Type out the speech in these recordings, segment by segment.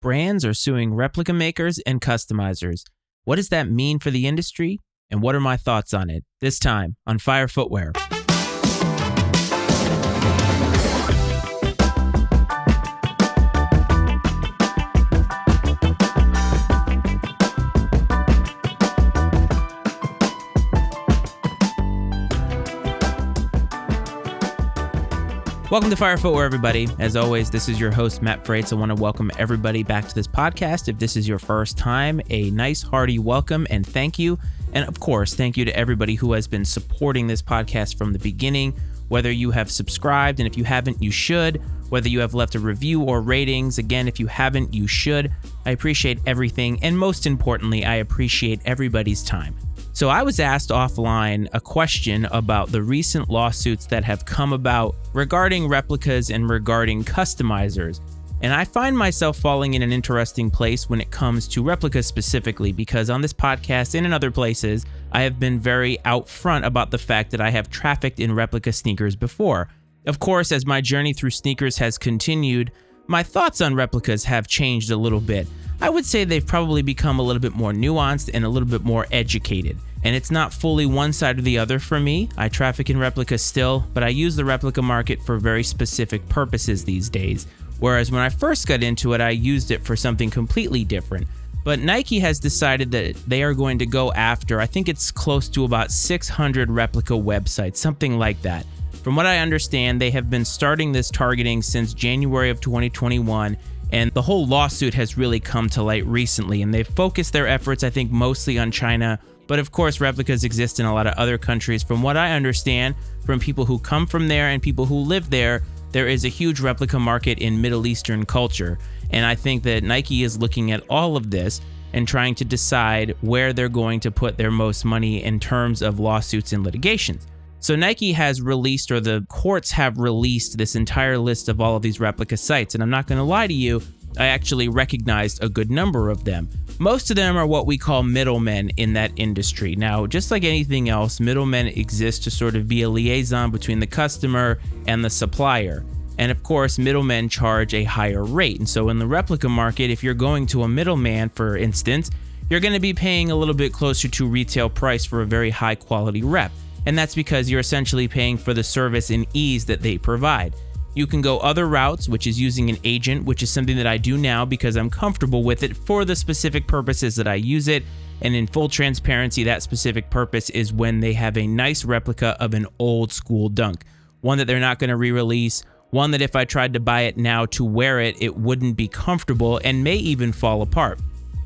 brands are suing replica makers and customizers. What does that mean for the industry? And what are my thoughts on it? This time on Fire Footwear. Welcome to Fire Footwear, everybody. As always, this is your host, Matt Frates. I want to welcome everybody back to this podcast. If this is your first time, a nice, hearty welcome and thank you. And of course, thank you to everybody who has been supporting this podcast from the beginning, whether you have subscribed, and if you haven't, you should. Whether you have left a review or ratings, again, if you haven't, you should. I appreciate everything, and most importantly, I appreciate everybody's time. So I was asked offline a question about the recent lawsuits that have come about regarding replicas and regarding customizers. And I find myself falling in an interesting place when it comes to replicas specifically, because on this podcast and in other places, I have been very out front about the fact that I have trafficked in replica sneakers before. Of course, as my journey through sneakers has continued, my thoughts on replicas have changed a little bit. I would say they've probably become a little bit more nuanced and a little bit more educated. And it's not fully one side or the other for me. I traffic in replicas still, but I use the replica market for very specific purposes these days. Whereas when I first got into it, I used it for something completely different. But Nike has decided that they are going to go after, I think it's close to about 600 replica websites, something like that. From what I understand, they have been starting this targeting since January of 2021. And the whole lawsuit has really come to light recently, and they've focused their efforts, I think, mostly on China. But of course, replicas exist in a lot of other countries. From what I understand, from people who come from there and people who live there, there is a huge replica market in Middle Eastern culture. And I think that Nike is looking at all of this and trying to decide where they're going to put their most money in terms of lawsuits and litigations. So Nike has released, or the courts have released, this entire list of all of these replica sites. And I'm not going to lie to you, I actually recognized a good number of them. Most of them are what we call middlemen in that industry. Now, just like anything else, middlemen exist to sort of be a liaison between the customer and the supplier. And of course, middlemen charge a higher rate. And so in the replica market, if you're going to a middleman, for instance, you're going to be paying a little bit closer to retail price for a very high quality rep. And that's because you're essentially paying for the service and ease that they provide. You can go other routes, which is using an agent, which is something that I do now because I'm comfortable with it for the specific purposes that I use it. And in full transparency, that specific purpose is when they have a nice replica of an old school Dunk, one that they're not going to re-release, one that if I tried to buy it now to wear it, it wouldn't be comfortable and may even fall apart.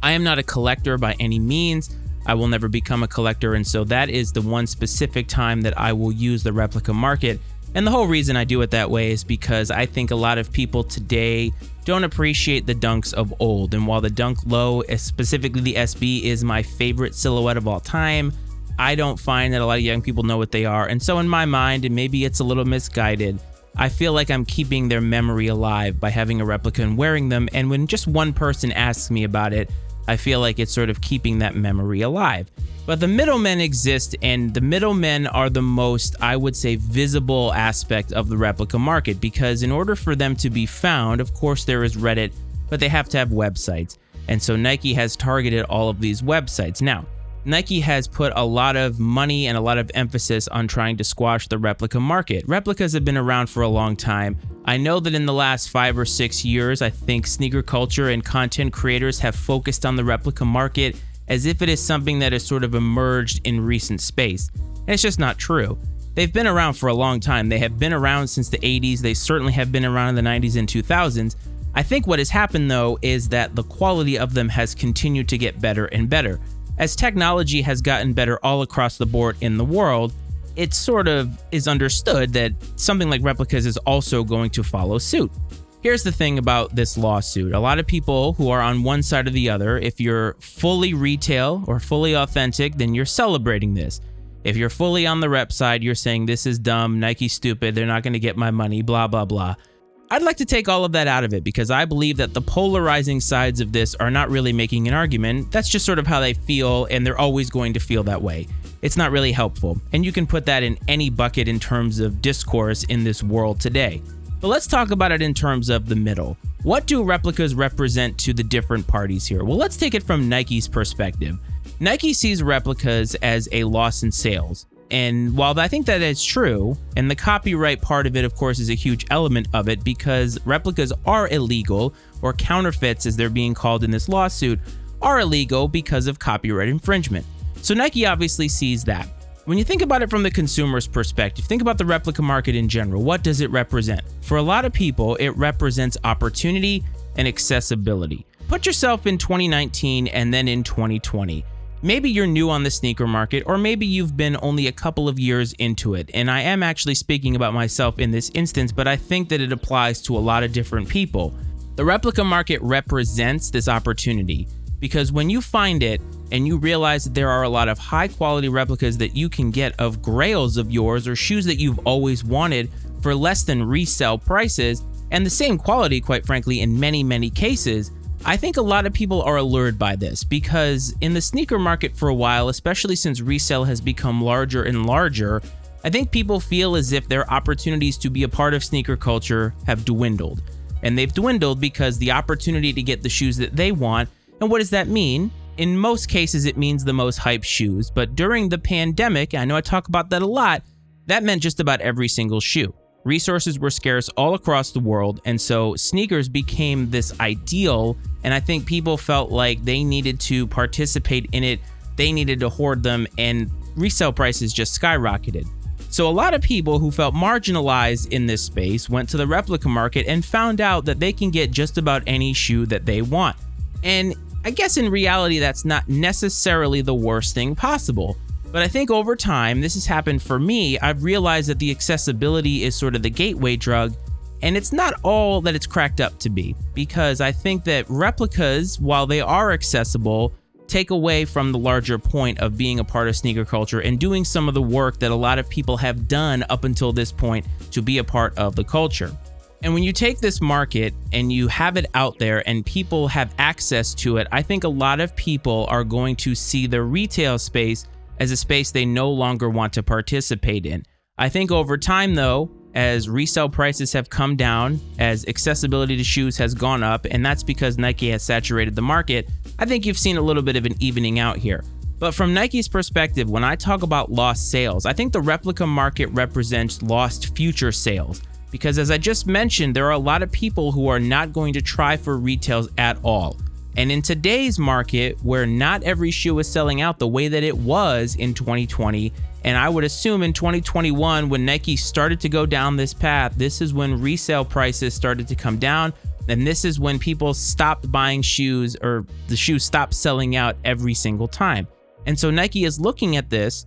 I am not a collector by any means. I will never become a collector, and so that is the one specific time that I will use the replica market. And the whole reason I do it that way is because I think a lot of people today don't appreciate the Dunks of old. And while the Dunk Low, specifically the SB, is my favorite silhouette of all time, I don't find that a lot of young people know what they are. And so in my mind, and maybe it's a little misguided, I feel like I'm keeping their memory alive by having a replica and wearing them. And when just one person asks me about it, I feel like it's sort of keeping that memory alive. But the middlemen exist, and the middlemen are the most, I would say, visible aspect of the replica market, because in order for them to be found, of course there is Reddit, but they have to have websites. And so Nike has targeted all of these websites. Now, Nike has put a lot of money and a lot of emphasis on trying to squash the replica market. Replicas have been around for a long time. I know that in the last 5 or 6 years, I think sneaker culture and content creators have focused on the replica market as if it is something that has sort of emerged in recent space. And it's just not true. They've been around for a long time. They have been around since the 80s. They certainly have been around in the 90s and 2000s. I think what has happened, though, is that the quality of them has continued to get better and better. As technology has gotten better all across the board in the world, it sort of is understood that something like replicas is also going to follow suit. Here's the thing about this lawsuit. A lot of people who are on one side or the other, if you're fully retail or fully authentic, then you're celebrating this. If you're fully on the rep side, you're saying this is dumb, Nike's stupid, they're not going to get my money, blah, blah, blah. I'd like to take all of that out of it because I believe that the polarizing sides of this are not really making an argument. That's just sort of how they feel, and they're always going to feel that way. It's not really helpful, and you can put that in any bucket in terms of discourse in this world today. But let's talk about it in terms of the middle. What do replicas represent to the different parties here? Well, let's take it from Nike's perspective. Nike sees replicas as a loss in sales. And while I think that is true, and the copyright part of it, of course, is a huge element of it because replicas are illegal, or counterfeits as they're being called in this lawsuit, are illegal because of copyright infringement. So Nike obviously sees that. When you think about it from the consumer's perspective, think about the replica market in general. What does it represent? For a lot of people, it represents opportunity and accessibility. Put yourself in 2019 and then in 2020. Maybe you're new on the sneaker market, or maybe you've been only a couple of years into it. And I am actually speaking about myself in this instance, but I think that it applies to a lot of different people. The replica market represents this opportunity because when you find it and you realize that there are a lot of high quality replicas that you can get of grails of yours or shoes that you've always wanted for less than resale prices and the same quality, quite frankly, in many cases, I think a lot of people are allured by this because in the sneaker market for a while, especially since resale has become larger and larger, I think people feel as if their opportunities to be a part of sneaker culture have dwindled. And they've dwindled because the opportunity to get the shoes that they want. And what does that mean? In most cases, it means the most hyped shoes. But during the pandemic, I know I talk about that a lot, that meant just about every single shoe. Resources were scarce all across the world, and so sneakers became this ideal, and I think people felt like they needed to participate in it, they needed to hoard them, and resale prices just skyrocketed. So a lot of people who felt marginalized in this space went to the replica market and found out that they can get just about any shoe that they want. And I guess in reality, that's not necessarily the worst thing possible. But I think over time, this has happened for me, I've realized that the accessibility is sort of the gateway drug, and it's not all that it's cracked up to be, because I think that replicas, while they are accessible, take away from the larger point of being a part of sneaker culture and doing some of the work that a lot of people have done up until this point to be a part of the culture. And when you take this market and you have it out there and people have access to it, I think a lot of people are going to see the retail space as a space they no longer want to participate in. I think over time though, as resale prices have come down, as accessibility to shoes has gone up, and that's because Nike has saturated the market, I think you've seen a little bit of an evening out here. But from Nike's perspective, when I talk about lost sales, I think the replica market represents lost future sales. Because as I just mentioned, there are a lot of people who are not going to try for retails at all. And in today's market, where not every shoe is selling out the way that it was in 2020, and I would assume in 2021, when Nike started to go down this path, this is when resale prices started to come down. And this is when people stopped buying shoes, or the shoes stopped selling out every single time. And so Nike is looking at this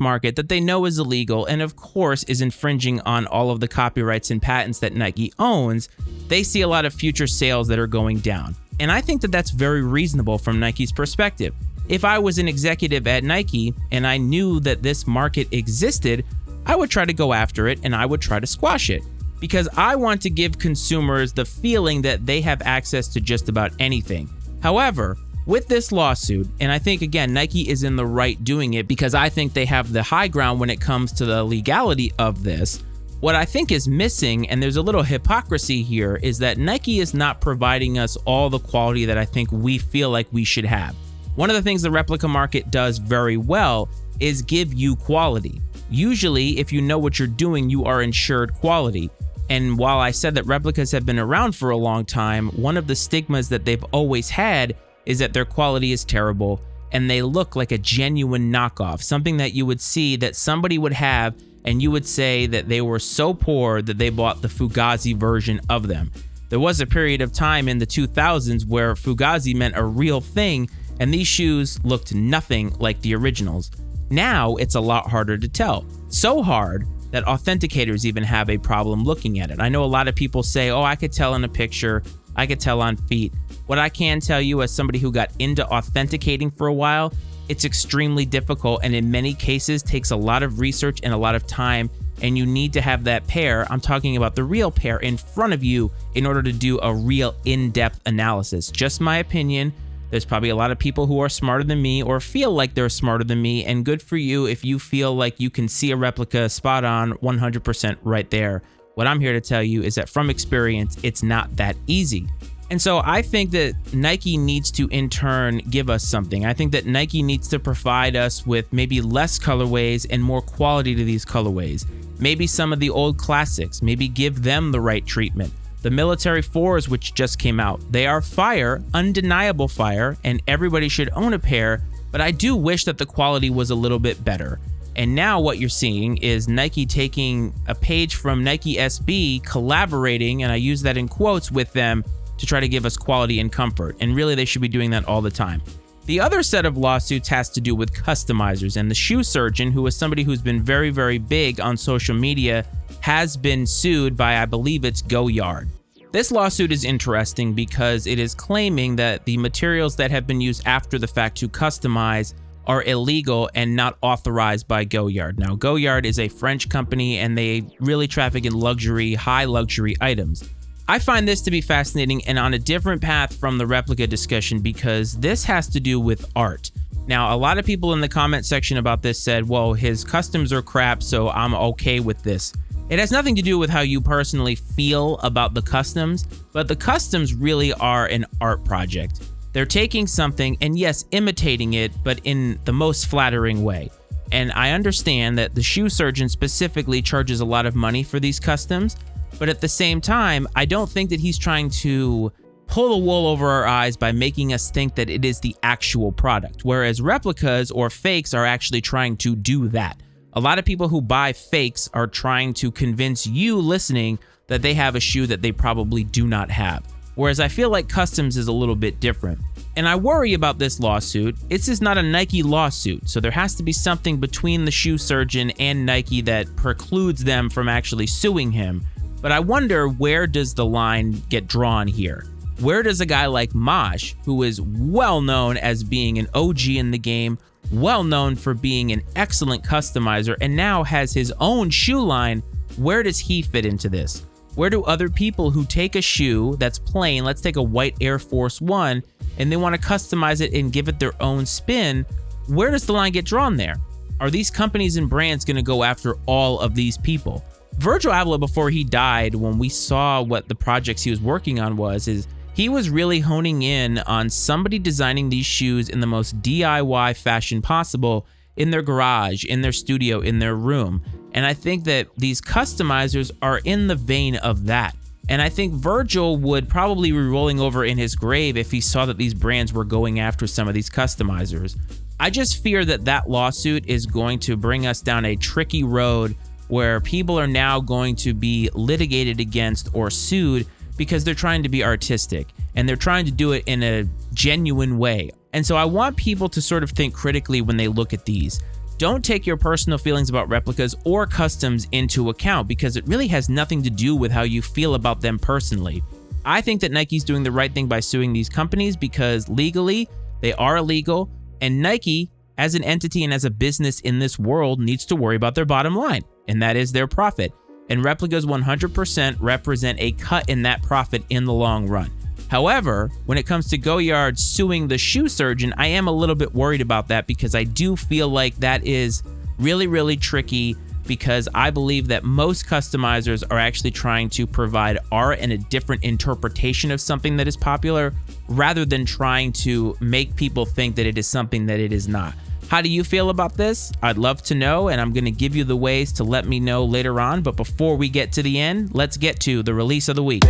market that they know is illegal and of course is infringing on all of the copyrights and patents that Nike owns. They see a lot of future sales that are going down. And I think that that's very reasonable from Nike's perspective. If I was an executive at Nike and I knew that this market existed, I would try to go after it and I would try to squash it. Because I want to give consumers the feeling that they have access to just about anything. However, with this lawsuit, and I think again, Nike is in the right doing it because I think they have the high ground when it comes to the legality of this. What I think is missing, and there's a little hypocrisy here, is that Nike is not providing us all the quality that I think we feel like we should have. One of the things the replica market does very well is give you quality. Usually, if you know what you're doing, you are ensured quality. And while I said that replicas have been around for a long time, one of the stigmas that they've always had is that their quality is terrible and they look like a genuine knockoff, something that you would see that somebody would have and you would say that they were so poor that they bought the Fugazi version of them. There was a period of time in the 2000s where Fugazi meant a real thing and these shoes looked nothing like the originals. Now it's a lot harder to tell. So hard that authenticators even have a problem looking at it. I know a lot of people say, oh, I could tell in a picture, I could tell on feet. What I can tell you as somebody who got into authenticating for a while, it's extremely difficult and in many cases takes a lot of research and a lot of time, and you need to have that pair, I'm talking about the real pair, in front of you in order to do a real in-depth analysis. Just my opinion. There's probably a lot of people who are smarter than me or feel like they're smarter than me, and good for you if you feel like you can see a replica spot on 100% right there What I'm here to tell you is that from experience, it's not that easy. And so I think that Nike needs to in turn give us something. I think that Nike needs to provide us with maybe less colorways and more quality to these colorways. Maybe some of the old classics, maybe give them the right treatment. The Military 4s, which just came out, they are fire, undeniable fire, and everybody should own a pair, but I do wish that the quality was a little bit better. And now what you're seeing is Nike taking a page from Nike SB, collaborating, and I use that in quotes, with them to try to give us quality and comfort. And really, they should be doing that all the time. The other set of lawsuits has to do with customizers, and the shoe surgeon, who is somebody who's been very, very big on social media, has been sued by, I believe it's Goyard. This lawsuit is interesting because it is claiming that the materials that have been used after the fact to customize are illegal and not authorized by Goyard. Now, Goyard is a French company and they really traffic in luxury, high luxury items. I find this to be fascinating and on a different path from the Replica discussion because this has to do with art. Now, a lot of people in the comment section about this said, well, his customs are crap, so I'm okay with this. It has nothing to do with how you personally feel about the customs, but the customs really are an art project. They're taking something and yes, imitating it, but in the most flattering way. And I understand that the shoe surgeon specifically charges a lot of money for these customs, but at the same time, I don't think that he's trying to pull the wool over our eyes by making us think that it is the actual product, whereas replicas or fakes are actually trying to do that. A lot of people who buy fakes are trying to convince you listening that they have a shoe that they probably do not have. Whereas I feel like customs is a little bit different. And I worry about this lawsuit. This is not a Nike lawsuit, so there has to be something between the shoe surgeon and Nike that precludes them from actually suing him. But I wonder, where does the line get drawn here? Where does a guy like Mosh, who is well known as being an OG in the game, well known for being an excellent customizer, and now has his own shoe line, where does he fit into this? Where do other people who take a shoe that's plain, let's take a white Air Force One, and they want to customize it and give it their own spin, where does the line get drawn there? Are these companies and brands going to go after all of these people? Virgil Abloh, before he died, when we saw what the projects he was working on is he was really honing in on somebody designing these shoes in the most DIY fashion possible in their garage, in their studio, in their room. And I think that these customizers are in the vein of that. And I think Virgil would probably be rolling over in his grave if he saw that these brands were going after some of these customizers. I just fear that that lawsuit is going to bring us down a tricky road where people are now going to be litigated against or sued because they're trying to be artistic and they're trying to do it in a genuine way. And so I want people to sort of think critically when they look at these. Don't take your personal feelings about replicas or customs into account because it really has nothing to do with how you feel about them personally. I think that Nike's doing the right thing by suing these companies because legally they are illegal, and Nike as an entity and as a business in this world needs to worry about their bottom line, and that is their profit. And replicas 100% represent a cut in that profit in the long run. However, when it comes to Goyard suing the shoe surgeon, I am a little bit worried about that because I do feel like that is really, really tricky because I believe that most customizers are actually trying to provide art and a different interpretation of something that is popular rather than trying to make people think that it is something that it is not. How do you feel about this? I'd love to know, and I'm going to give you the ways to let me know later on. But before we get to the end, let's get to the release of the week.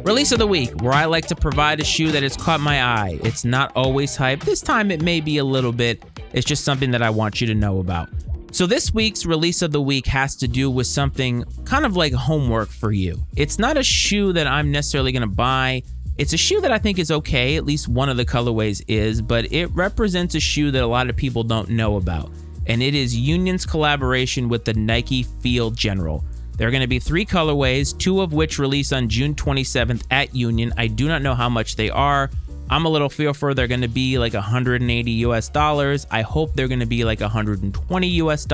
Release of the week, where I like to provide a shoe that has caught my eye. It's not always hype. This time it may be a little bit. It's just something that I want you to know about. So this week's release of the week has to do with something kind of like homework for you. It's not a shoe that I'm necessarily going to buy. It's a shoe that I think is okay, at least one of the colorways is, but it represents a shoe that a lot of people don't know about. And it is Union's collaboration with the Nike Field General. There are going to be 3 colorways, 2 of which release on June 27th at Union. I do not know how much they are. I'm a little fearful they're going to be like $180 US. I hope they're going to be like $120 US.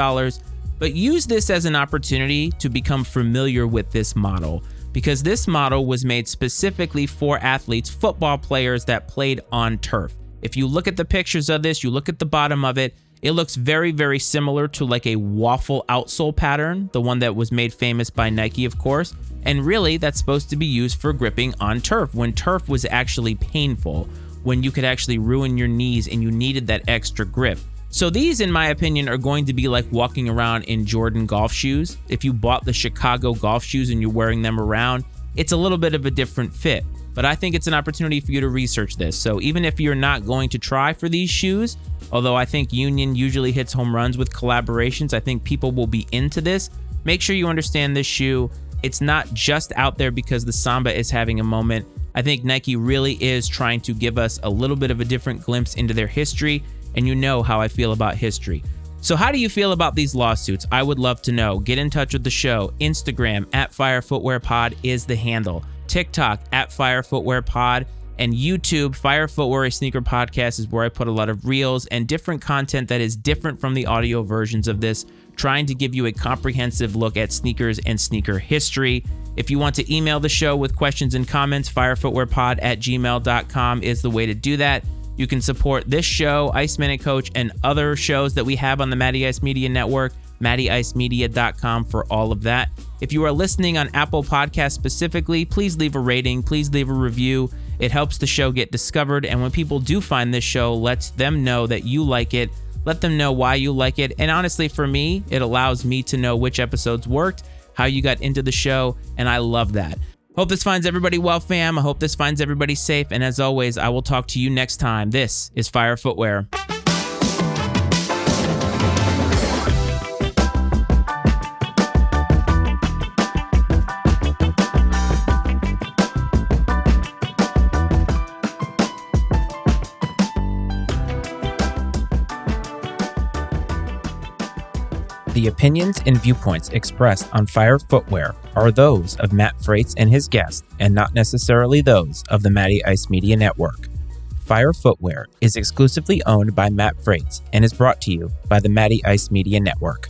But use this as an opportunity to become familiar with this model, because this model was made specifically for athletes, football players that played on turf. If you look at the pictures of this, you look at the bottom of it, it looks very, very similar to like a waffle outsole pattern, the one that was made famous by Nike, of course. And really, that's supposed to be used for gripping on turf, when turf was actually painful, when you could actually ruin your knees and you needed that extra grip. So these, in my opinion, are going to be like walking around in Jordan golf shoes. If you bought the Chicago golf shoes and you're wearing them around, it's a little bit of a different fit. But I think it's an opportunity for you to research this. So even if you're not going to try for these shoes, although I think Union usually hits home runs with collaborations, I think people will be into this. Make sure you understand this shoe. It's not just out there because the Samba is having a moment. I think Nike really is trying to give us a little bit of a different glimpse into their history, and you know how I feel about history. So how do you feel about these lawsuits? I would love to know. Get in touch with the show. Instagram @FireFootwearPod is the handle. TikTok @FireFootwearPod, and YouTube, Fire Footwear, a sneaker podcast, is where I put a lot of reels and different content that is different from the audio versions of this, trying to give you a comprehensive look at sneakers and sneaker history. If you want to email the show with questions and comments, firefootwearpod@gmail.com is the way to do that. You can support this show, Ice Minute Coach, and other shows that we have on the Matty Ice Media Network, mattyIcemedia.com for all of that. If you are listening on Apple Podcasts specifically, please leave a rating, please leave a review. It helps the show get discovered, and when people do find this show, lets them know that you like it. Let them know why you like it, and honestly, for me, it allows me to know which episodes worked, how you got into the show, and I love that. Hope this finds everybody well, fam. I hope this finds everybody safe, and as always, I will talk to you next time. This is Fire Footwear. The opinions and viewpoints expressed on Fire Footwear are those of Matt Frates and his guests, and not necessarily those of the Matty Ice Media Network. Fire Footwear is exclusively owned by Matt Frates and is brought to you by the Matty Ice Media Network.